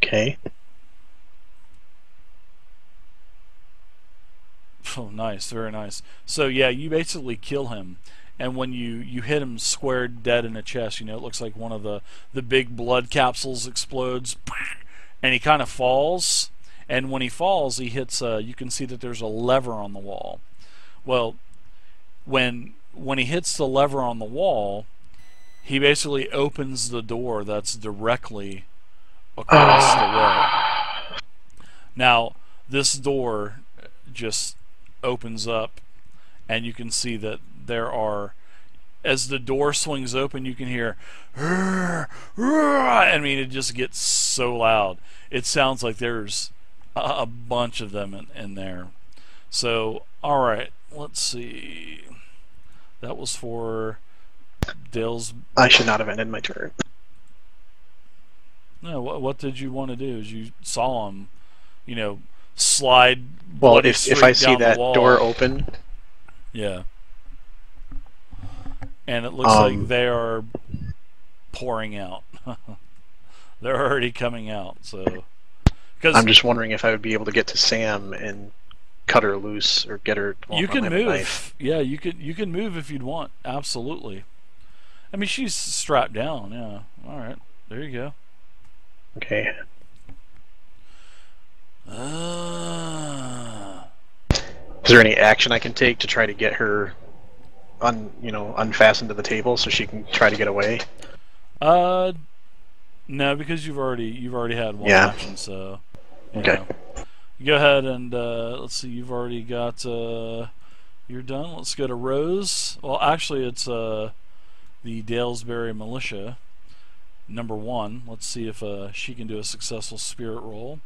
Okay. Oh, nice, very nice. So yeah, you basically kill him, and when you hit him square dead in the chest, it looks like one of the big blood capsules explodes, and he kind of falls. And when he falls, he hits. You can see that there's a lever on the wall. Well, when he hits the lever on the wall, he basically opens the door that's directly across the way. Now, this door just opens up, and you can see that there are, as the door swings open, you can hear, I mean, it just gets so loud. It sounds like there's a bunch of them in there. So, alright, let's see. That was for Dale's. I should not have ended my turn. No, what did you want to do? Is you saw him, slide Well, bloody if I straight see down the that wall. door open, Yeah. And it looks like they are pouring out. They're already coming out. So, because I'm just wondering if I would be able to get to Sam and cut her loose or get her. Well, you I don't can have a move. knife. Yeah, you can move if you'd want. Absolutely. I mean, she's strapped down. Yeah. All right. There you go. Okay. Is there any action I can take to try to get her unfastened to the table so she can try to get away? No, because you've already had one Yeah. action, so Okay. go ahead and let's see. You've already got you're done. Let's go to Rose. Well, actually, it's the Dalesbury Militia number 1. Let's see if she can do a successful spirit roll.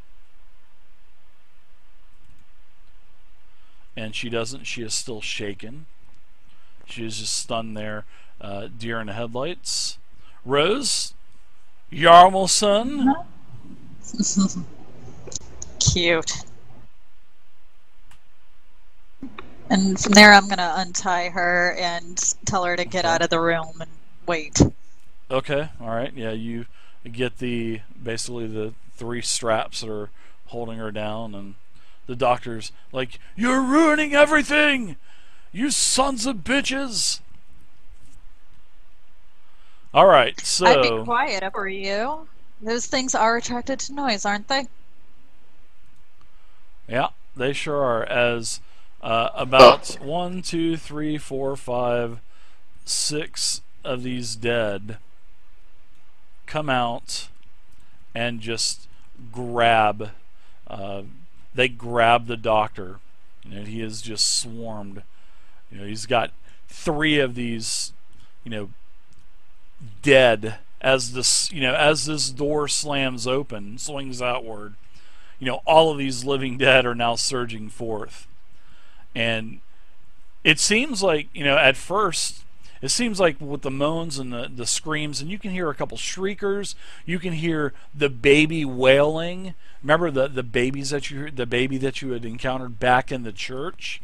And she doesn't. She is still shaken. She is just stunned there. Deer in the headlights. Rose, Yarmelson. Cute. And from there, I'm going to untie her and tell her to get out of the room and wait. Okay, all right. Yeah, you get basically the 3 straps that are holding her down, and the doctor's like, "You're ruining everything, you sons of bitches." All right, so I'd be quiet, up for you. Those things are attracted to noise, aren't they? yeah, they sure are. As about 1, 2, 3, 4, 5, 6 of these dead come out and just grab. They grab the doctor. He is just swarmed. He's got 3 of these, dead as this door slams open, swings outward. All of these living dead are now surging forth, and it seems like at first. It seems like with the moans and the screams, and you can hear a couple shriekers. You can hear the baby wailing. Remember the baby that you had encountered back in the church,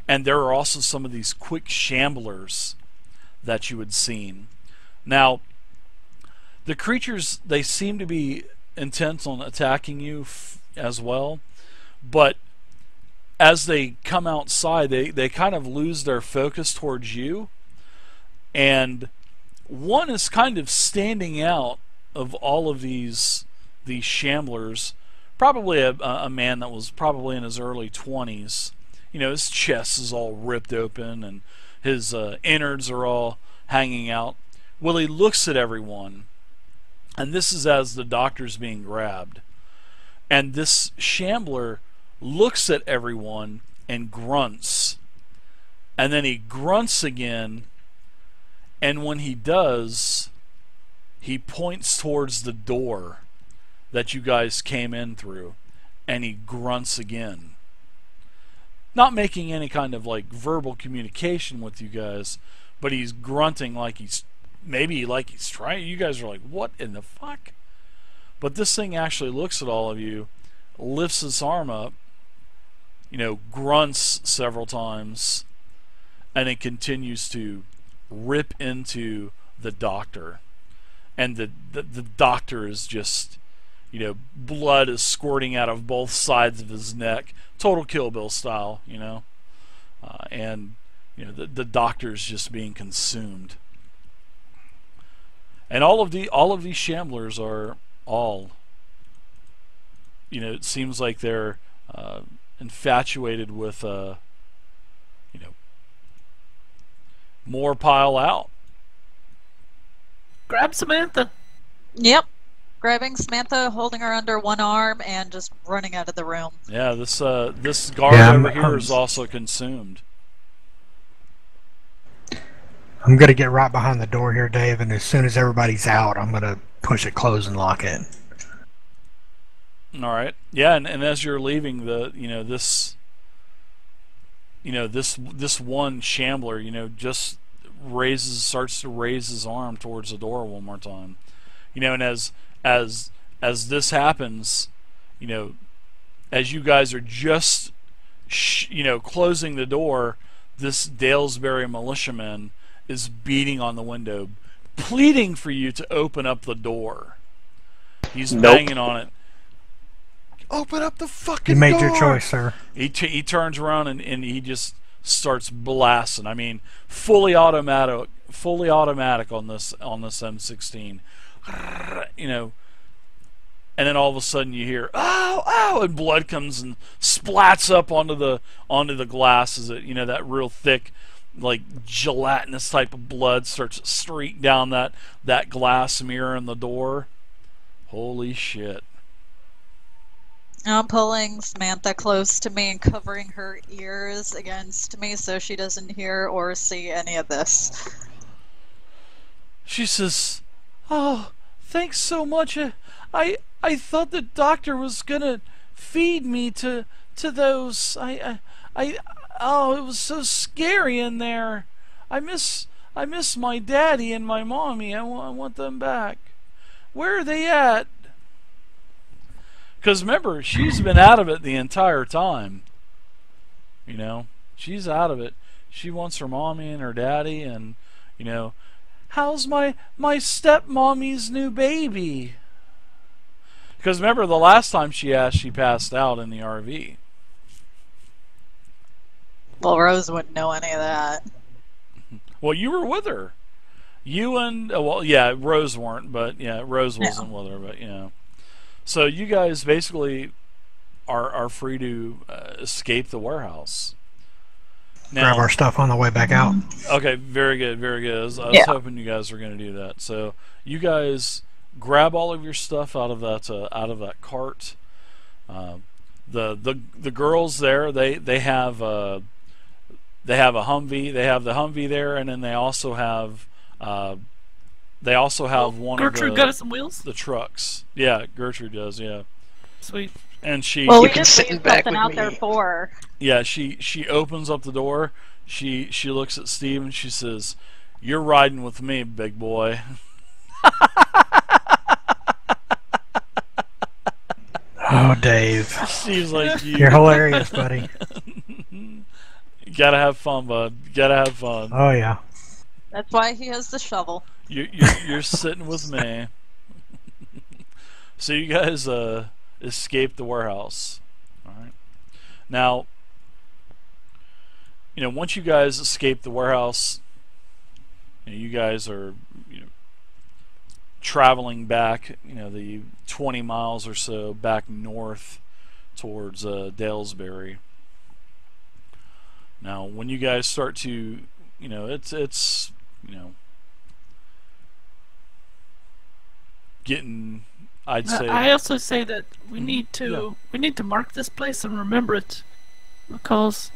and there are also some of these quick shamblers that you had seen. Now, the creatures, they seem to be intent on attacking you as well, but as they come outside, they kind of lose their focus towards you. And one is kind of standing out of all of these shamblers, probably a man that was probably in his early 20s. His chest is all ripped open and his innards are all hanging out. Well, he looks at everyone, and this is as the doctor's being grabbed. And this shambler looks at everyone and grunts. And then he grunts again. And when he does, he points towards the door that you guys came in through, and he grunts again. Not making any kind of verbal communication with you guys, but he's grunting like he's trying. You guys are like, what in the fuck? But this thing actually looks at all of you, lifts its arm up, grunts several times, and it continues to rip into the doctor. And the doctor is just you know, blood is squirting out of both sides of his neck, total Kill Bill style, you know, and you know the doctor's just being consumed, and all of these shamblers are all, you know, it seems like they're infatuated with you know, more pile out. Grab Samantha. Yep. Grabbing Samantha, holding her under one arm, and just running out of the room. Yeah, this guard over here is also consumed. I'm gonna get right behind the door here, Dave, and as soon as everybody's out, I'm gonna push it close and lock it. All right. Yeah, and as you're leaving, this one shambler, you know, just starts to raise his arm towards the door one more time. You know, and as this happens, you know, as you guys are just closing the door, this Dalesbury militiaman is beating on the window, pleading for you to open up the door. He's banging on it. Open up the fucking door! You made your choice, sir. He turns around and he just starts blasting. I mean, fully automatic on this M16. You know, and then all of a sudden you hear ow, and blood comes and splats up onto the glass. As it, you know, that real thick, like gelatinous type of blood starts to streak down that glass mirror in the door. Holy shit. I'm pulling Samantha close to me and covering her ears against me so she doesn't hear or see any of this. She says, "Oh, thanks so much. I thought the doctor was gonna feed me to those. Oh, it was so scary in there. I miss my daddy and my mommy. I want them back. Where are they at?" Because remember, she's been out of it the entire time. You know, she's out of it. She wants her mommy and her daddy, and you know, how's my stepmommy's new baby? Because remember, the last time she asked, she passed out in the RV. Well, Rose wouldn't know any of that. Well, you were with her. You and well, yeah, Rose weren't, but yeah, Rose wasn't with her, but you know. So you guys basically are free to escape the warehouse. Now, Grab our stuff on the way back out. Okay, very good, very good. I was hoping you guys were going to do that. So you guys grab all of your stuff out of that cart. The girls there, they have a Humvee. They have the Humvee there, and then they also have one Gertrude of got us some wheels? the trucks. Yeah, Gertrude does. Yeah, Sweet. and she. Well, we can just sit leave back something with out me. there for. Yeah, she opens up the door. She looks at Steve and she says, "You're riding with me, big boy." Oh, Dave. Steve's like, You're hilarious, buddy. You gotta have fun, bud. You gotta have fun. Oh, yeah. That's why he has the shovel. You're sitting with me. So you guys escape the warehouse. All right. Now, you know, once you guys escape the warehouse, you guys are traveling back, the 20 miles or so back north towards Dalesbury. Now, when you guys start to, it's getting, I'd say. I also say that we need to mark this place and remember it, because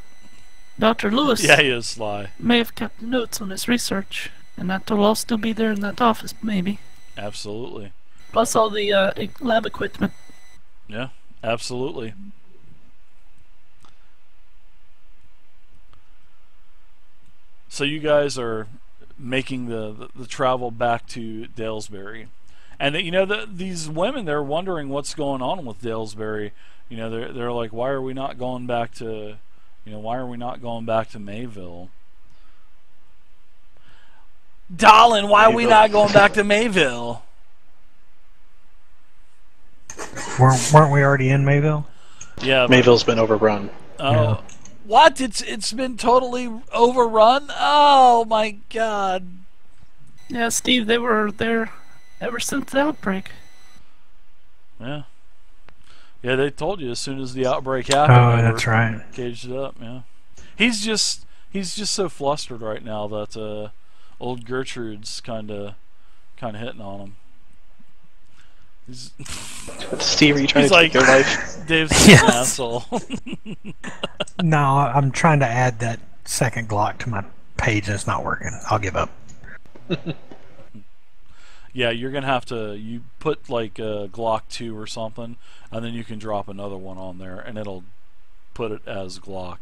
Dr. Lewis Yeah, he is sly. may have kept notes on his research, and that will all still be there in that office, maybe. Absolutely. Plus all the lab equipment. Yeah, absolutely. So you guys are making the travel back to Dalesbury, and these women, they're wondering what's going on with Dalesbury. They're like, why are we not going back to Mayville? Darling, why are we not going back to Mayville? Weren't we already in Mayville? Yeah, but, Mayville's been overrun. oh, Yeah. what? It's been totally overrun. Oh my God. Yeah, Steve, they were there ever since the outbreak. Yeah. Yeah, they told you as soon as the outbreak happened. Oh, they that's were right. Caged it up. Yeah. He's just so flustered right now that old Gertrude's kind of hitting on him. He's Steve, are you trying He's to like, take their life? Dave's such an Yes. asshole. No, I'm trying to add that second Glock to my page and it's not working. I'll give up. Yeah, you're gonna have to. You put like a Glock 2 or something, and then you can drop another one on there, and it'll put it as Glock.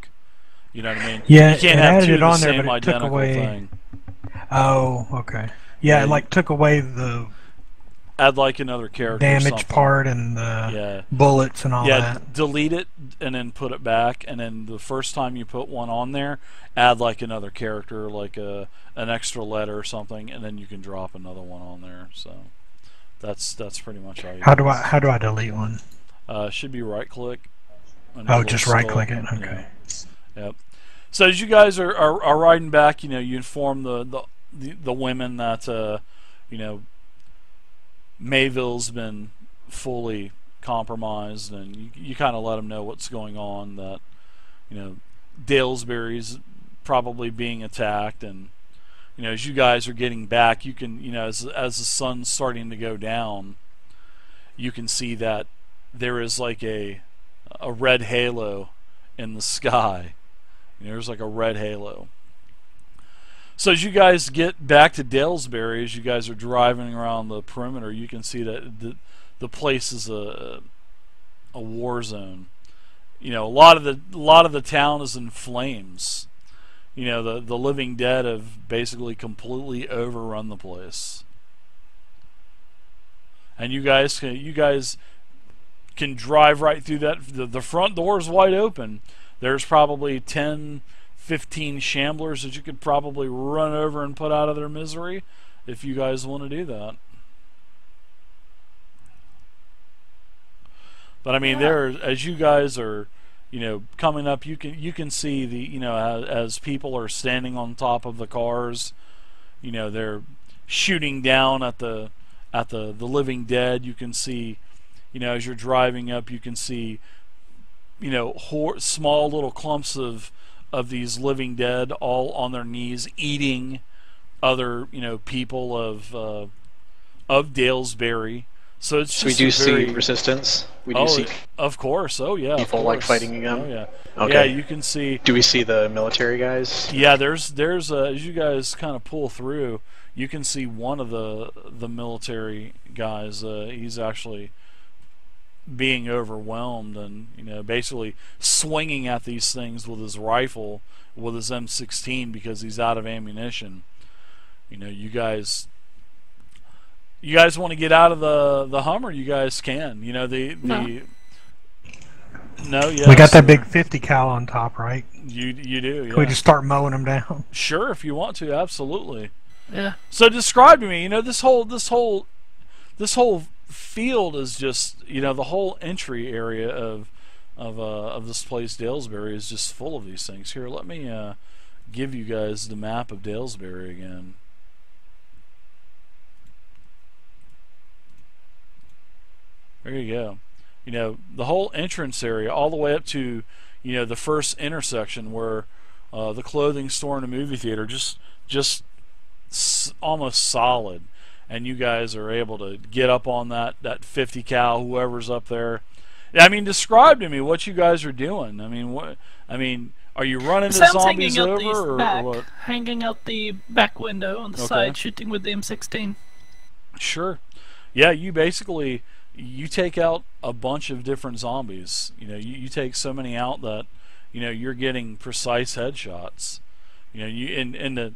You know what I mean? Yeah, you can't it have added two it of the on there, same but it took identical away. thing. Oh, okay. Yeah, Yeah, it like took away the Add like another character. Or damage something. part and the Yeah. bullets and all Yeah, that. delete it and then put it back, and then the first time you put one on there, add like another character, like an extra letter or something, and then you can drop another one on there. So that's pretty much how you. How do I delete one? Should be right click. Oh, just right click it. Okay. Yep. So as you guys are riding back, you inform the women that Mayville's been fully compromised, and you kind of let them know what's going on, that Dalesbury's probably being attacked, and as you guys are getting back, you can as the sun's starting to go down, you can see that there is like a red halo in the sky. There's like a red halo. So as you guys get back to Dalesbury, as you guys are driving around the perimeter, you can see that the place is a war zone. A lot of the town is in flames. The living dead have basically completely overrun the place. And you guys can drive right through that. The front door is wide open. There's probably 10, 15 shamblers that you could probably run over and put out of their misery if you guys want to do that. But I mean, as you guys are, coming up, you can see the, as people are standing on top of the cars, they're shooting down at the living dead. You can see, as you're driving up, you can see, small little clumps of these living dead all on their knees eating other people of Dalesbury. So it's just we do see resistance. We do see. Of course. Oh yeah. People like fighting again. Oh yeah. Okay. Yeah, you can see. Do we see the military guys? Yeah, there's as you guys kind of pull through, you can see one of the military guys. He's actually being overwhelmed and basically swinging at these things with his rifle, with his M16, because he's out of ammunition. You guys want to get out of the Hummer, you guys can. No. No, yes. We got that big 50 cal on top, right? You do. Yeah. Can we just start mowing them down? Sure, if you want to, absolutely. Yeah. So describe to me, this whole field is just, the whole entry area of this place, Dalesbury, is just full of these things. Here, let me give you guys the map of Dalesbury again. There you go. The whole entrance area, all the way up to, the first intersection where the clothing store and the movie theater, just almost solid. And you guys are able to get up on that 50 cal, whoever's up there. I mean, describe to me what you guys are doing. Are you running the zombies over, or what? Hanging out the back window on the side, shooting with the M16. Sure. Yeah, you basically take out a bunch of different zombies. You take so many out that you're getting precise headshots. The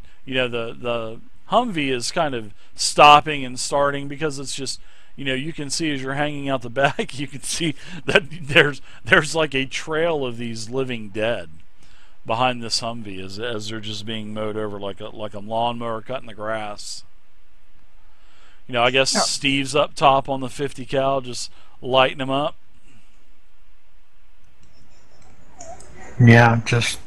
Humvee is kind of stopping and starting because it's just, you can see as you're hanging out the back, you can see that there's like a trail of these living dead behind this Humvee as they're just being mowed over like a lawnmower cutting the grass. I guess Steve's up top on the 50 cal, just lighting them up. Yeah, just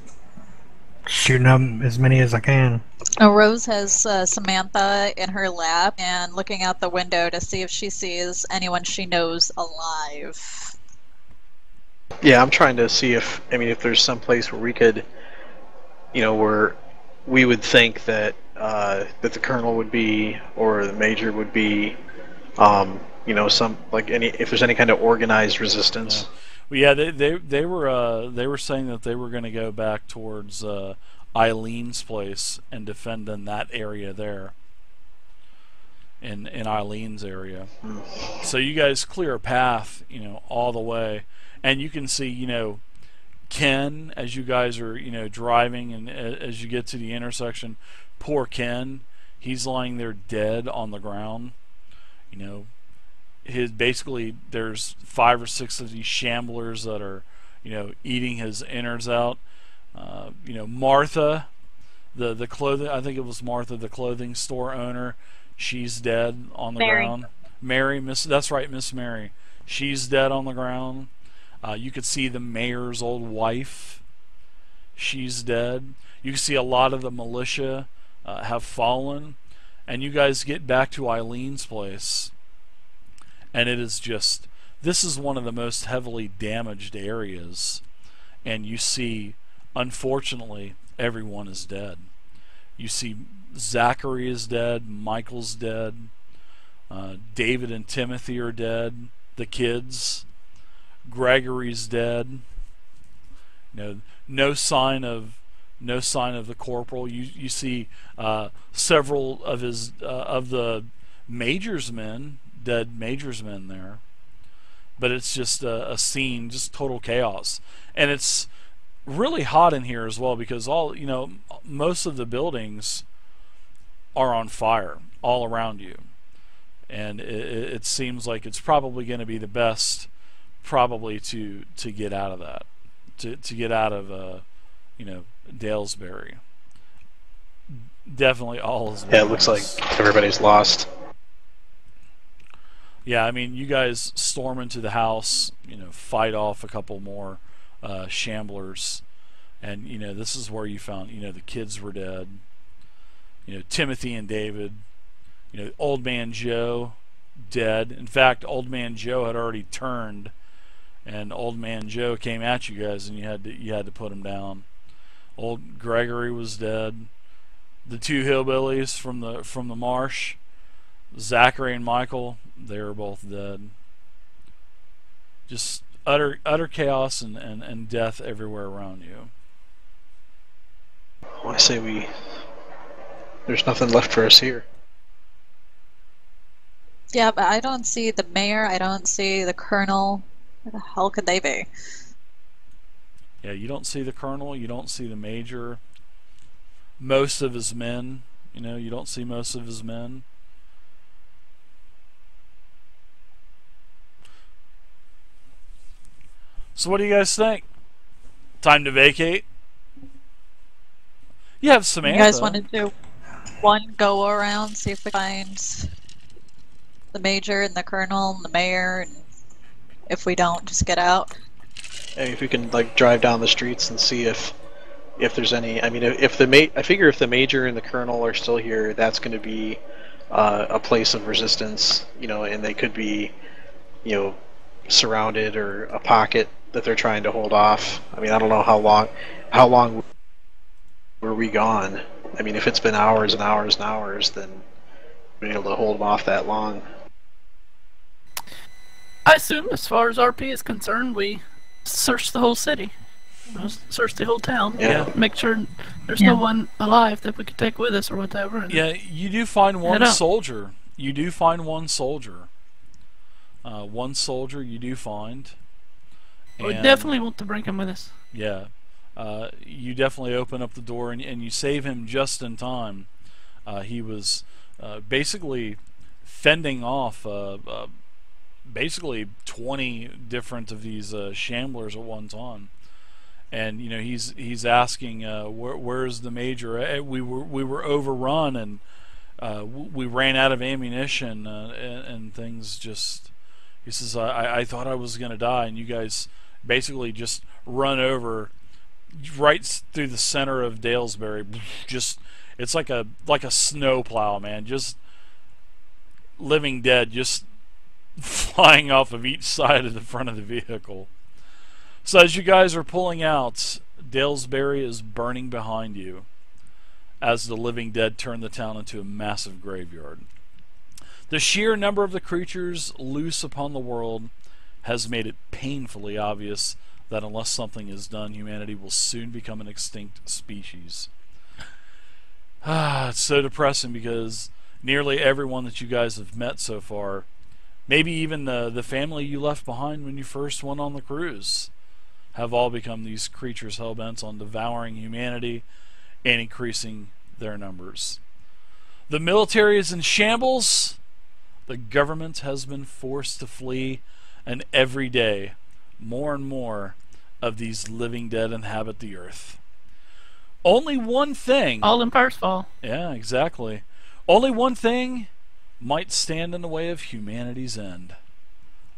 shooting them as many as I can. Rose has Samantha in her lap and looking out the window to see if she sees anyone she knows alive. Yeah, I'm trying to see if there's some place where we could, where we would think that that the colonel would be or the major would be, some if there's any kind of organized resistance. Yeah. Well, yeah, they were saying that they were going to go back towards Eileen's place and defend in that area there. In Eileen's area. So you guys clear a path, all the way, and you can see, Ken, as you guys are, driving, and as you get to the intersection, poor Ken, he's lying there dead on the ground. Basically there's 5 or 6 of these shamblers that are, eating his innards out. Martha, the clothing, I think it was Martha, the clothing store owner, she's dead on the ground. Mary, that's right, Miss Mary. She's dead on the ground. You could see the mayor's old wife. She's dead. You can see a lot of the militia have fallen. And you guys get back to Eileen's place. And it is just, this is one of the most heavily damaged areas. And you see, unfortunately, everyone is dead. You see Zachary is dead, Michael's dead, David and Timothy are dead, the kids, Gregory's dead. No sign of the corporal. You see several of his of the major's men, dead major's men there. But it's just a scene, just total chaos, and it's really hot in here as well because most of the buildings are on fire all around you, and it seems like it's probably going to be the best, probably to get out of that, to get out of Dalesbury. Definitely all is. Yeah, it looks like everybody's lost. Yeah, you guys storm into the house, fight off a couple more shamblers, and this is where you found the kids were dead. Timothy and David, Old Man Joe dead. In fact, Old Man Joe had already turned, and Old Man Joe came at you guys, and you had to put him down. Old Gregory was dead. The 2 hillbillies from the marsh, Zachary and Michael, they were both dead. Just utter chaos and death everywhere around you. Well, I say there's nothing left for us here. Yeah, but I don't see the mayor, I don't see the colonel. Where the hell could they be? Yeah, you don't see the colonel, you don't see the major. Most of his men, you don't see most of his men. So what do you guys think? Time to vacate? You have Samantha. You guys want to do one go around, see if we find the major and the colonel and the mayor, and if we don't, just get out? If we can drive down the streets and see if there's any. I figure if the major and the colonel are still here, that's going to be a place of resistance, and they could be, surrounded, or a pocket that they're trying to hold off. I don't know how long were we gone. If it's been hours and hours and hours, then we're able to hold them off that long. I assume, as far as RP is concerned, we search the whole city. Search the whole town. Yeah. Make sure there's no one alive that we could take with us or whatever. Yeah, you do find one soldier. You do find one soldier. One soldier you do find. We definitely want to bring him with us. Yeah. You definitely open up the door and you save him just in time. He was basically fending off basically 20 different of these shamblers at one time. And he's asking where's the major? We were overrun, and we ran out of ammunition, and things just He says, I thought I was going to die, and you guys basically just run over right through the center of Dalesbury. Just, it's like a snowplow, man. Just living dead, just flying off of each side of the front of the vehicle. So as you guys are pulling out, Dalesbury is burning behind you as the living dead turn the town into a massive graveyard. The sheer number of the creatures loose upon the world has made it painfully obvious that unless something is done, humanity will soon become an extinct species. It's so depressing because nearly everyone that you guys have met so far, maybe even the family you left behind when you first went on the cruise, have all become these creatures hell-bent on devouring humanity and increasing their numbers. The military is in shambles. The government has been forced to flee, and every day, more and more of these living dead inhabit the earth. Only one thing... All empires fall. Yeah, exactly. Only one thing might stand in the way of humanity's end.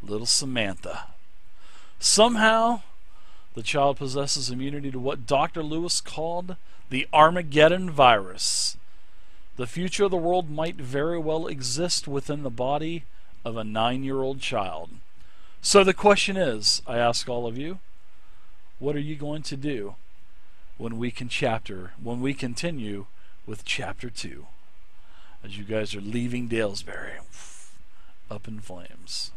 Little Samantha. Somehow, the child possesses immunity to what Dr. Lewis called the Armageddon virus. The future of the world might very well exist within the body of a 9-year-old child. So the question is, I ask all of you, what are you going to do when we continue with Chapter 2? As you guys are leaving Dalesbury up in flames.